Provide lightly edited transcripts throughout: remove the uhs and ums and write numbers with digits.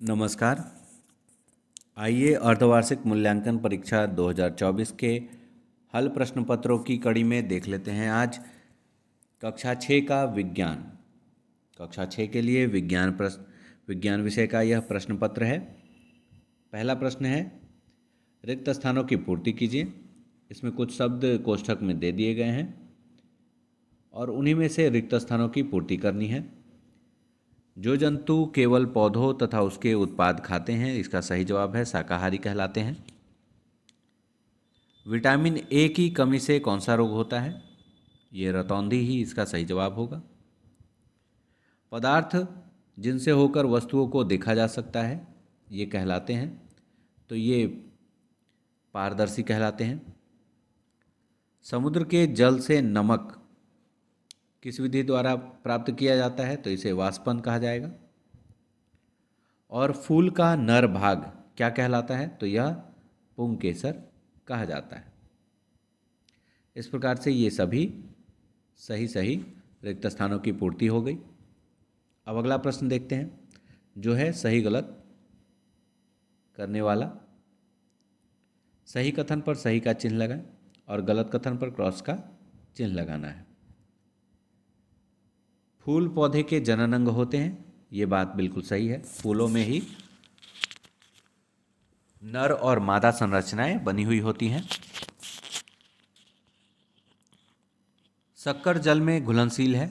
नमस्कार। आइए अर्धवार्षिक मूल्यांकन परीक्षा 2024 के हल प्रश्न पत्रों की कड़ी में देख लेते हैं आज कक्षा 6 का विज्ञान। कक्षा 6 के लिए विज्ञान विषय का यह प्रश्न पत्र है। पहला प्रश्न है, रिक्त स्थानों की पूर्ति कीजिए। इसमें कुछ शब्द कोष्ठक में दे दिए गए हैं और उन्हीं में से रिक्त स्थानों की पूर्ति करनी है। जो जंतु केवल पौधों तथा उसके उत्पाद खाते हैं, इसका सही जवाब है शाकाहारी कहलाते हैं। विटामिन ए की कमी से कौन सा रोग होता है? ये रतौंधी ही इसका सही जवाब होगा। पदार्थ जिनसे होकर वस्तुओं को देखा जा सकता है, ये कहलाते हैं, तो ये पारदर्शी कहलाते हैं। समुद्र के जल से नमक किस विधि द्वारा प्राप्त किया जाता है? तो इसे वाष्पन कहा जाएगा। और फूल का नर भाग क्या कहलाता है? तो यह पुंकेसर कहा जाता है। इस प्रकार से ये सभी सही सही रिक्त स्थानों की पूर्ति हो गई। अब अगला प्रश्न देखते हैं, जो है सही गलत करने वाला। सही कथन पर सही का चिन्ह लगाएं और गलत कथन पर क्रॉस का चिन्ह लगाना है। फूल पौधे के जनन अंग होते हैं, ये बात बिल्कुल सही है। फूलों में ही नर और मादा संरचनाएं बनी हुई होती हैं। शक्कर जल में घुलनशील है,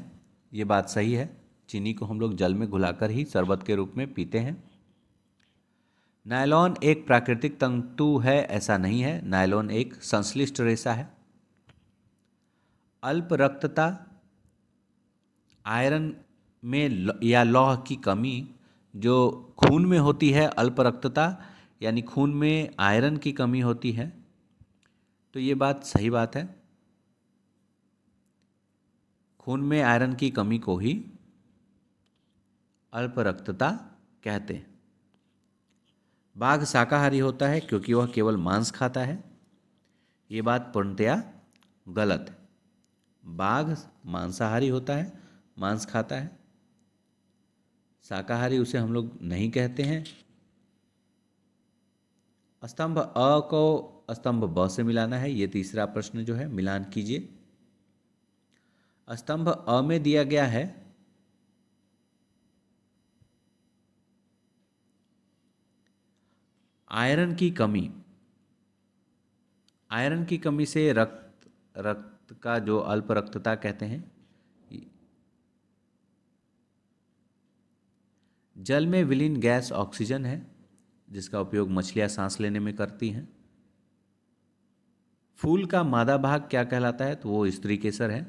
ये बात सही है। चीनी को हम लोग जल में घुलाकर ही शरबत के रूप में पीते हैं। नायलॉन एक प्राकृतिक तंतु है, ऐसा नहीं है। नायलॉन एक संश्लिष्ट रेशा है। अल्प रक्तता आयरन में या लौह की कमी जो खून में होती है, अल्प रक्तता यानी खून में आयरन की कमी होती है, तो ये बात सही बात है। खून में आयरन की कमी को ही अल्प रक्तता कहते हैं। बाघ शाकाहारी होता है क्योंकि वह केवल मांस खाता है, ये बात पूर्णतया गलत है। बाघ मांसाहारी होता है, मांस खाता है। शाकाहारी उसे हम लोग नहीं कहते हैं। स्तंभ अ को स्तंभ ब से मिलाना है, ये तीसरा प्रश्न जो है मिलान कीजिए। स्तंभ अ में दिया गया है आयरन की कमी। आयरन की कमी से रक्त का जो अल्प रक्तता कहते हैं। जल में विलीन गैस ऑक्सीजन है, जिसका उपयोग मछलियां सांस लेने में करती हैं। फूल का मादा भाग क्या कहलाता है? तो वो स्त्री केसर है।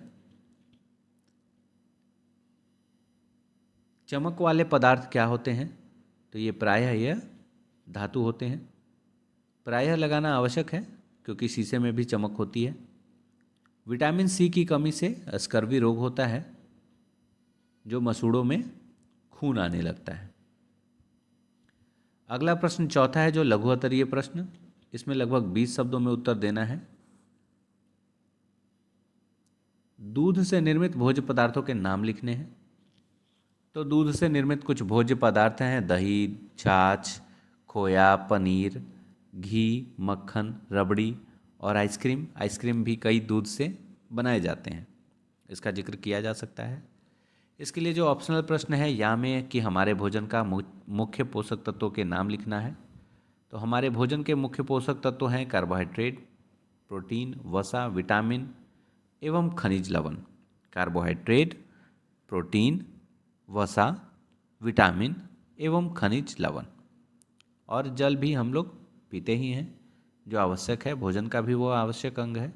चमक वाले पदार्थ क्या होते हैं? तो ये प्रायः यह धातु होते हैं। प्रायः लगाना आवश्यक है क्योंकि शीशे में भी चमक होती है। विटामिन सी की कमी से स्कर्वी रोग होता है, जो मसूड़ों में खून आने लगता है। अगला प्रश्न चौथा है, जो लघु उत्तरीय प्रश्न। इसमें लगभग 20 शब्दों में उत्तर देना है। दूध से निर्मित भोज्य पदार्थों के नाम लिखने हैं। तो दूध से निर्मित कुछ भोज्य पदार्थ हैं: दही, छाछ, खोया, पनीर, घी, मक्खन, रबड़ी और आइसक्रीम। आइसक्रीम भी कई दूध से बनाए जाते हैं, इसका जिक्र किया जा सकता है। इसके लिए जो ऑप्शनल प्रश्न है या में कि हमारे भोजन का मुख्य पोषक तत्वों के नाम लिखना है। तो हमारे भोजन के मुख्य पोषक तत्व हैं कार्बोहाइड्रेट, प्रोटीन, वसा, विटामिन एवं खनिज लवण। कार्बोहाइड्रेट, प्रोटीन, वसा, विटामिन एवं खनिज लवण। और जल भी हम लोग पीते ही हैं, जो आवश्यक है। भोजन का भी वो आवश्यक अंग है।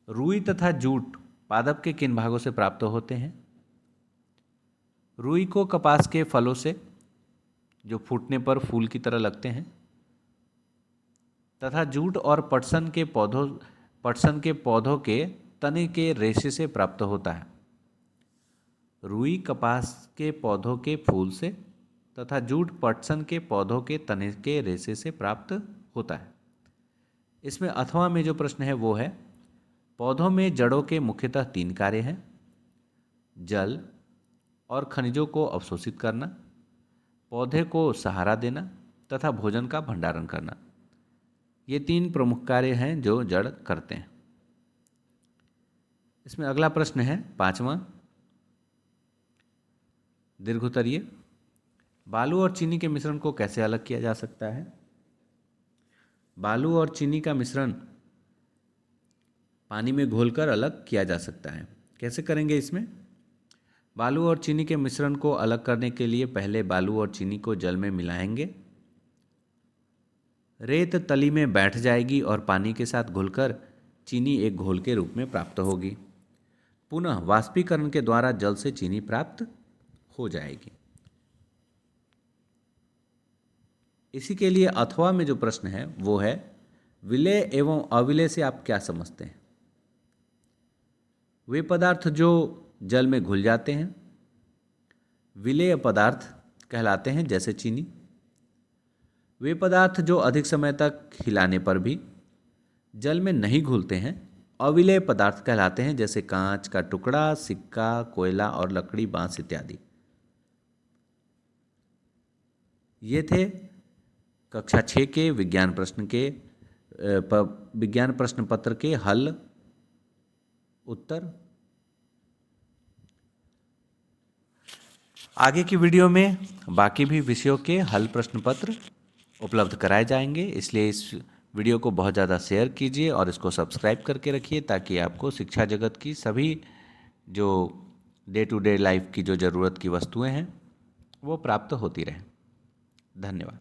रुई तथा जूट पादप के किन भागों से प्राप्त होते हैं? रुई को कपास के फलों से, जो फूटने पर फूल की तरह लगते हैं, तथा जूट और पटसन के पौधों के तने के रेशे से प्राप्त होता है। रुई कपास के पौधों के फूल से तथा जूट पटसन के पौधों के तने के रेशे से प्राप्त होता है। इसमें अथवा में जो प्रश्न है वो है, पौधों में जड़ों के मुख्यतः 3 कार्य हैं: जल और खनिजों को अवशोषित करना, पौधे को सहारा देना तथा भोजन का भंडारण करना। ये 3 प्रमुख कार्य हैं जो जड़ करते हैं। इसमें अगला प्रश्न है 5वां, दीर्घोत्तरीय। बालू और चीनी के मिश्रण को कैसे अलग किया जा सकता है? बालू और चीनी का मिश्रण पानी में घोलकर अलग किया जा सकता है। कैसे करेंगे इसमें? बालू और चीनी के मिश्रण को अलग करने के लिए पहले बालू और चीनी को जल में मिलाएंगे। रेत तली में बैठ जाएगी और पानी के साथ घुलकर चीनी एक घोल के रूप में प्राप्त होगी। पुनः वाष्पीकरण के द्वारा जल से चीनी प्राप्त हो जाएगी। इसी के लिए अथवा में जो प्रश्न है वो है, विलेय एवं अविलेय से आप क्या समझते हैं? वे पदार्थ जो जल में घुल जाते हैं विलेय पदार्थ कहलाते हैं, जैसे चीनी। वे पदार्थ जो अधिक समय तक हिलाने पर भी जल में नहीं घुलते हैं अविलेय पदार्थ कहलाते हैं, जैसे कांच का टुकड़ा, सिक्का, कोयला और लकड़ी, बांस इत्यादि। ये थे कक्षा 6 के विज्ञान प्रश्न पत्र के हल उत्तर। आगे की वीडियो में बाकी भी विषयों के हल प्रश्न पत्र उपलब्ध कराए जाएंगे, इसलिए इस वीडियो को बहुत ज़्यादा शेयर कीजिए और इसको सब्सक्राइब करके रखिए, ताकि आपको शिक्षा जगत की सभी जो डे टू डे लाइफ की जो ज़रूरत की वस्तुएं हैं वो प्राप्त होती रहें। धन्यवाद।